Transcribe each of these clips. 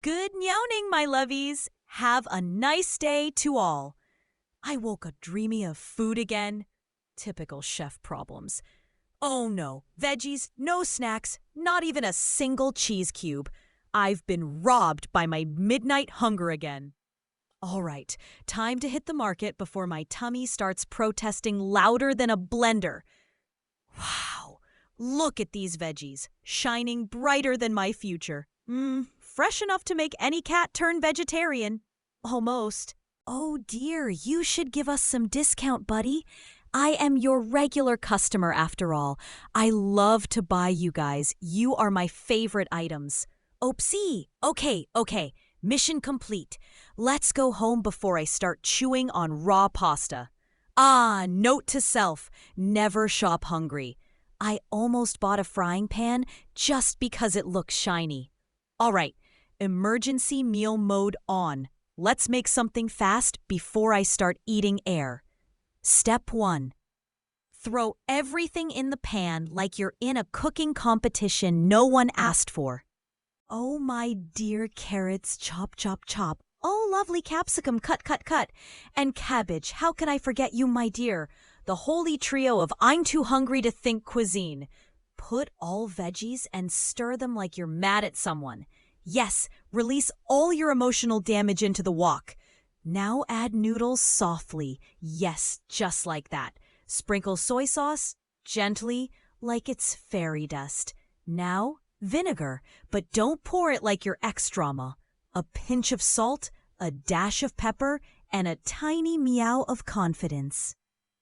Good nyowning, my lovies. Have a nice day to all. I woke up dreamy of food again. Typical chef problems. Oh no, veggies, no snacks, not even a single cheese cube. I've been robbed by my midnight hunger again. All right, time to hit the market before my tummy starts protesting louder than a blender. Wow, look at these veggies, shining brighter than my future. Fresh enough to make any cat turn vegetarian. Almost. Oh dear, you should give us some discount, buddy. I am your regular customer after all. I love to buy you guys. You are my favorite items. Oopsie. Okay. Mission complete. Let's go home before I start chewing on raw pasta. Note to self, never shop hungry. I almost bought a frying pan just because it looks shiny. All right, emergency meal mode on. Let's make something fast before I start eating air. Step 1. Throw everything in the pan like you're in a cooking competition no one asked for. Oh, my dear carrots, chop. Oh, lovely capsicum, cut. And cabbage, how can I forget you, my dear? The holy trio of I'm too hungry to think cuisine. Put all veggies and stir them like you're mad at someone. Yes, release all your emotional damage into the wok. Now add noodles softly. Yes, just like that. Sprinkle soy sauce, gently, like it's fairy dust. Now, vinegar, but don't pour it like your ex-drama. A pinch of salt, a dash of pepper, and a tiny meow of confidence.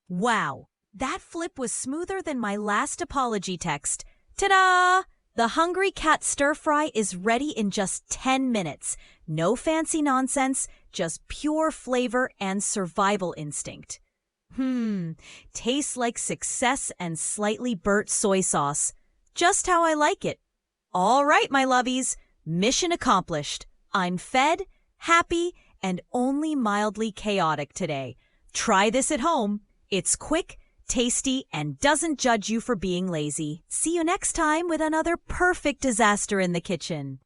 Wow, that flip was smoother than my last apology text. Ta-da! The Hungry Cat Stir Fry is ready in just 10 minutes. No fancy nonsense, just pure flavor and survival instinct. Tastes like success and slightly burnt soy sauce. Just how I like it. All right, my lovies, mission accomplished. I'm fed, happy, and only mildly chaotic today. Try this at home. It's quick, tasty, and doesn't judge you for being lazy. See you next time with another perfect disaster in the kitchen.